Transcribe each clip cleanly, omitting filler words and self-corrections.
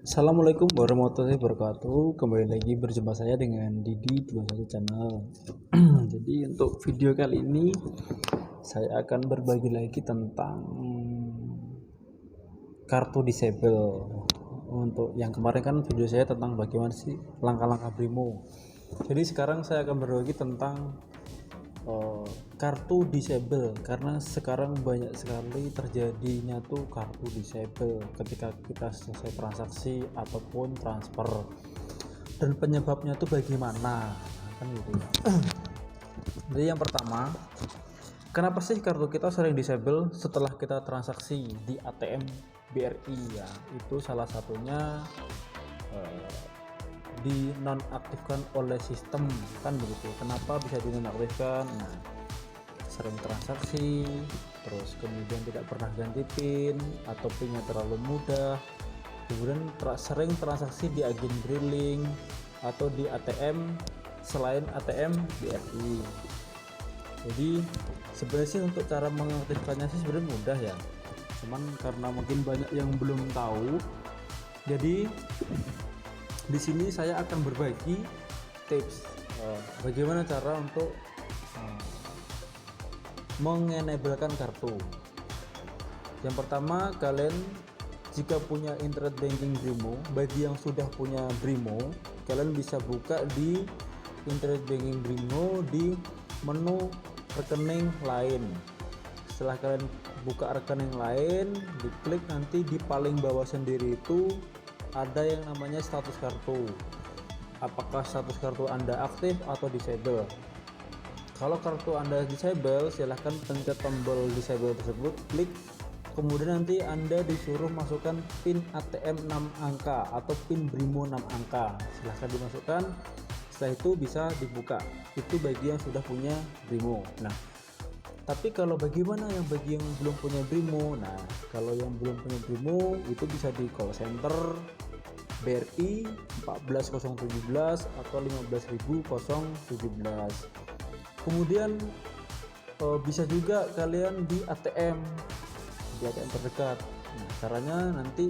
Assalamualaikum warahmatullahi wabarakatuh. Kembali lagi berjumpa saya dengan Didi 21 Channel. Jadi untuk video kali ini saya akan berbagi lagi tentang kartu disable. Untuk yang kemarin kan video saya tentang bagaimana sih langkah-langkah Brimo. Jadi sekarang saya akan berbagi tentang kartu disable, karena sekarang banyak sekali terjadinya tuh kartu disable ketika kita selesai transaksi ataupun transfer, dan penyebabnya tuh bagaimana kan gitu ya. Jadi yang pertama, kenapa sih kartu kita sering disable setelah kita transaksi di ATM BRI ya? Itu salah satunya dinonaktifkan oleh sistem kan begitu. Kenapa bisa dinonaktifkan? Nah, sering transaksi, terus kemudian tidak pernah ganti PIN atau PIN-nya terlalu mudah, kemudian sering transaksi di agen briling atau di ATM selain ATM BRI. Jadi sebenarnya sih untuk cara mengaktifkannya sih sebenarnya mudah ya, cuman karena mungkin banyak yang belum tahu, jadi di sini saya akan berbagi tips bagaimana cara untuk mengenablekan kartu. Yang pertama, kalian jika punya internet banking Brimo, bagi yang sudah punya Brimo, kalian bisa buka di internet banking Brimo di menu rekening lain. Setelah kalian buka rekening lain, diklik nanti di paling bawah sendiri itu ada yang namanya status kartu. Apakah status kartu Anda aktif atau disable? Kalau kartu Anda disable, silahkan pencet tombol disable tersebut, klik, kemudian nanti Anda disuruh masukkan PIN ATM 6 angka atau PIN Brimo 6 angka. Silahkan dimasukkan, setelah itu bisa dibuka. Itu bagi yang sudah punya Brimo. Nah, tapi kalau bagi yang belum punya Brimo, nah kalau yang belum punya Brimo itu bisa di call center BRI 14017 atau 15017. Kemudian bisa juga kalian di ATM terdekat. Nah, caranya nanti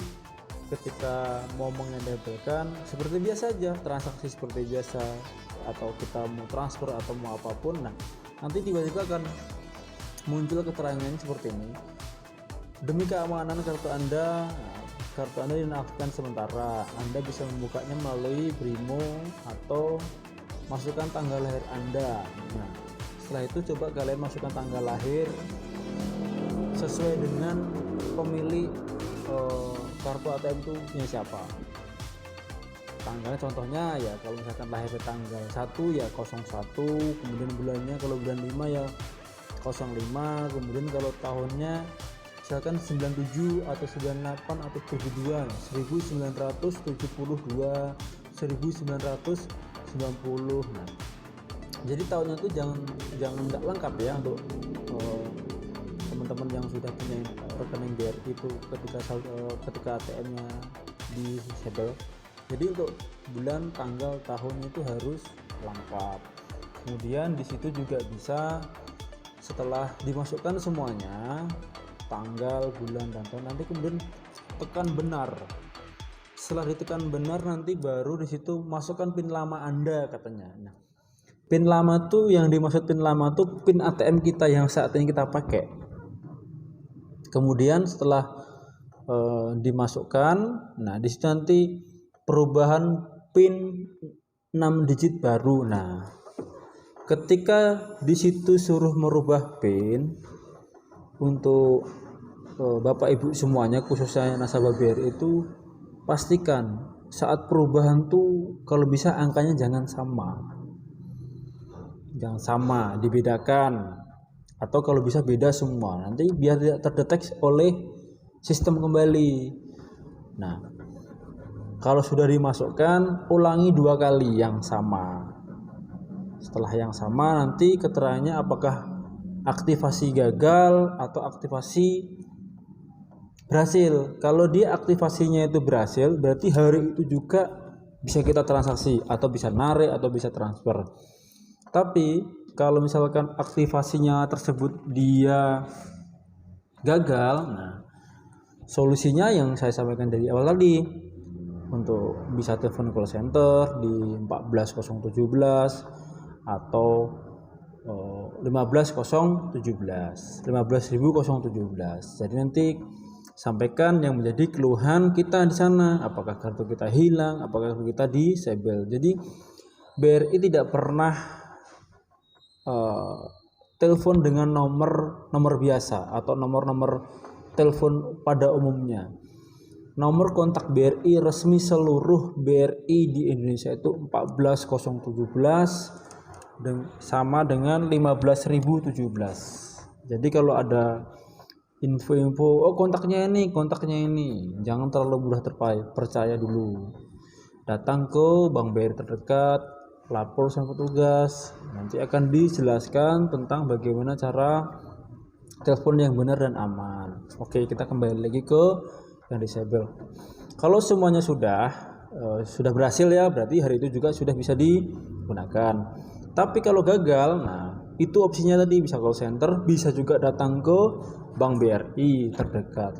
ketika mau mengenablekan seperti biasa aja, transaksi seperti biasa, atau kita mau transfer atau mau apapun, nah nanti tiba-tiba akan muncul keterangan seperti ini. Demi keamanan kartu Anda dinonaktifkan sementara. Anda bisa membukanya melalui Brimo atau masukkan tanggal lahir Anda. Nah, setelah itu coba kalian masukkan tanggal lahir sesuai dengan pemilik kartu ATM itu punya siapa. Tanggalnya contohnya ya, kalau misalkan lahir tanggal 1 ya 01, kemudian bulannya kalau bulan 5 ya 05, kemudian kalau tahunnya misalkan 97 atau 98 atau 72, 1972, 1990. Nah, jadi tahunnya tuh jangan nggak lengkap ya untuk teman-teman yang sudah punya rekening BRI itu ketika ATM-nya di disable. Jadi untuk bulan, tanggal, tahunnya itu harus lengkap. Kemudian di situ juga bisa, setelah dimasukkan semuanya, tanggal, bulan, dan tahun, nanti kemudian tekan benar. Setelah ditekan benar, nanti baru di situ masukkan PIN lama Anda katanya. Nah, PIN lama tuh, yang dimaksud PIN lama tuh PIN ATM kita yang saat ini kita pakai. Kemudian setelah dimasukkan, nah di situ nanti perubahan PIN 6 digit baru. Nah, ketika di situ suruh merubah PIN untuk Bapak Ibu semuanya, khususnya nasabah BRI itu, pastikan saat perubahan tuh kalau bisa angkanya jangan sama, dibedakan, atau kalau bisa beda semua, nanti biar tidak terdeteksi oleh sistem kembali. Nah, kalau sudah dimasukkan, ulangi 2 kali yang sama. Setelah yang sama, nanti keterangannya apakah aktivasi gagal atau aktivasi berhasil. Kalau dia aktivasinya itu berhasil, berarti hari itu juga bisa kita transaksi atau bisa narik atau bisa transfer. Tapi kalau misalkan aktivasinya tersebut dia gagal, nah solusinya yang saya sampaikan dari awal tadi, untuk bisa telepon call center di 14017 atau 15017. Jadi nanti sampaikan yang menjadi keluhan kita di sana, apakah kartu kita hilang, apakah kartu kita disable. Jadi BRI tidak pernah telepon dengan nomor biasa atau nomor telepon pada umumnya. Nomor kontak BRI resmi seluruh BRI di Indonesia itu 14017 sama dengan 15017. Jadi kalau ada info-info kontaknya ini, jangan terlalu mudah percaya dulu. Datang ke bank BRI terdekat, lapor sama petugas, nanti akan dijelaskan tentang bagaimana cara telepon yang benar dan aman. Oke, kita kembali lagi ke yang disable. Kalau semuanya sudah berhasil ya, berarti hari itu juga sudah bisa digunakan. Tapi kalau gagal, nah itu opsinya tadi bisa call center, bisa juga datang ke bank BRI terdekat.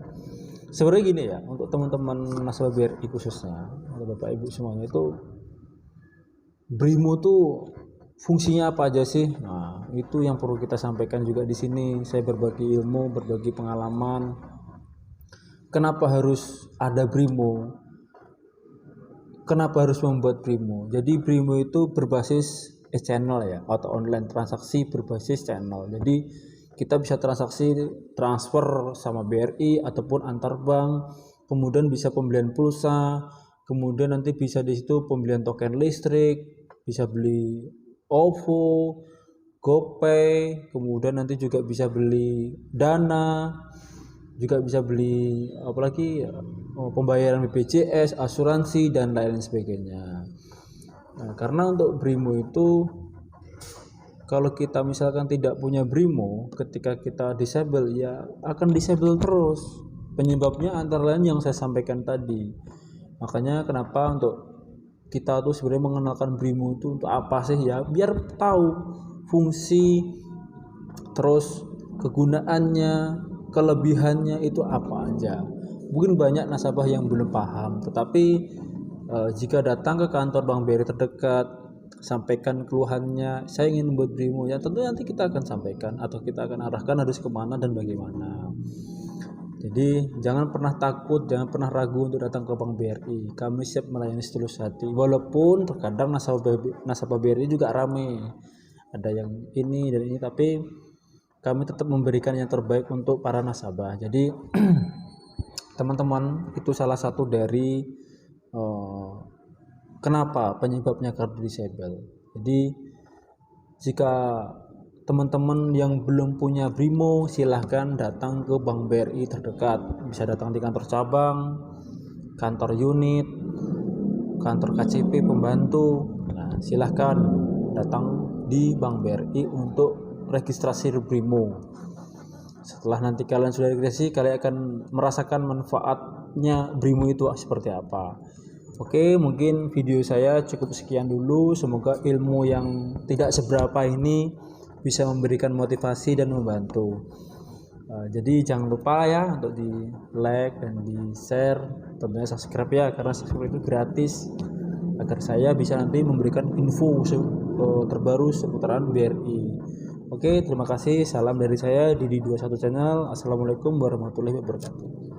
Sebenarnya gini ya, untuk teman-teman nasabah BRI khususnya, atau Bapak Ibu semuanya, itu BRIMO tuh fungsinya apa aja sih? Nah, itu yang perlu kita sampaikan juga di sini. Saya berbagi ilmu, berbagi pengalaman. Kenapa harus ada BRIMO? Kenapa harus membuat BRIMO? Jadi BRIMO itu berbasis channel ya, atau online transaksi berbasis channel. Jadi kita bisa transaksi transfer sama BRI ataupun antar bank, kemudian bisa pembelian pulsa, kemudian nanti bisa di situ pembelian token listrik, bisa beli OVO, GoPay, kemudian nanti juga bisa beli Dana, juga bisa beli apalagi pembayaran BPJS, asuransi dan lain sebagainya. Nah, karena untuk BRIMO itu kalau kita misalkan tidak punya BRIMO, ketika kita disable ya akan disable terus. Penyebabnya antara lain yang saya sampaikan tadi. Makanya kenapa untuk kita tuh sebenarnya mengenalkan BRIMO itu untuk apa sih ya? Biar tahu fungsi, terus kegunaannya, kelebihannya itu apa aja. Mungkin banyak nasabah yang belum paham, tetapi jika datang ke kantor bank BRI terdekat, sampaikan keluhannya, saya ingin membuat BRIMO, ya tentu nanti kita akan sampaikan atau kita akan arahkan harus kemana dan bagaimana. Jadi jangan pernah takut, jangan pernah ragu untuk datang ke bank BRI. Kami siap melayani setulus hati. Walaupun terkadang nasabah BRI juga rame, ada yang ini dan ini, tapi kami tetap memberikan yang terbaik untuk para nasabah. Jadi teman-teman, itu salah satu dari kenapa penyebabnya kartu disable. Jadi jika teman-teman yang belum punya BRIMO, silahkan datang ke bank BRI terdekat. Bisa datang di kantor cabang, kantor unit, kantor KCP pembantu. Nah, silahkan datang di bank BRI untuk registrasi BRIMO. Setelah nanti kalian sudah registrasi, kalian akan merasakan manfaatnya BRIMO itu seperti apa. Oke, mungkin video saya cukup sekian dulu. Semoga ilmu yang tidak seberapa ini bisa memberikan motivasi dan membantu. Jadi jangan lupa ya untuk di like dan di share, tentunya subscribe ya, karena subscribe itu gratis agar saya bisa nanti memberikan info terbaru seputaran BRI. Oke, terima kasih. Salam dari saya Didi 21 Channel. Assalamualaikum warahmatullahi wabarakatuh.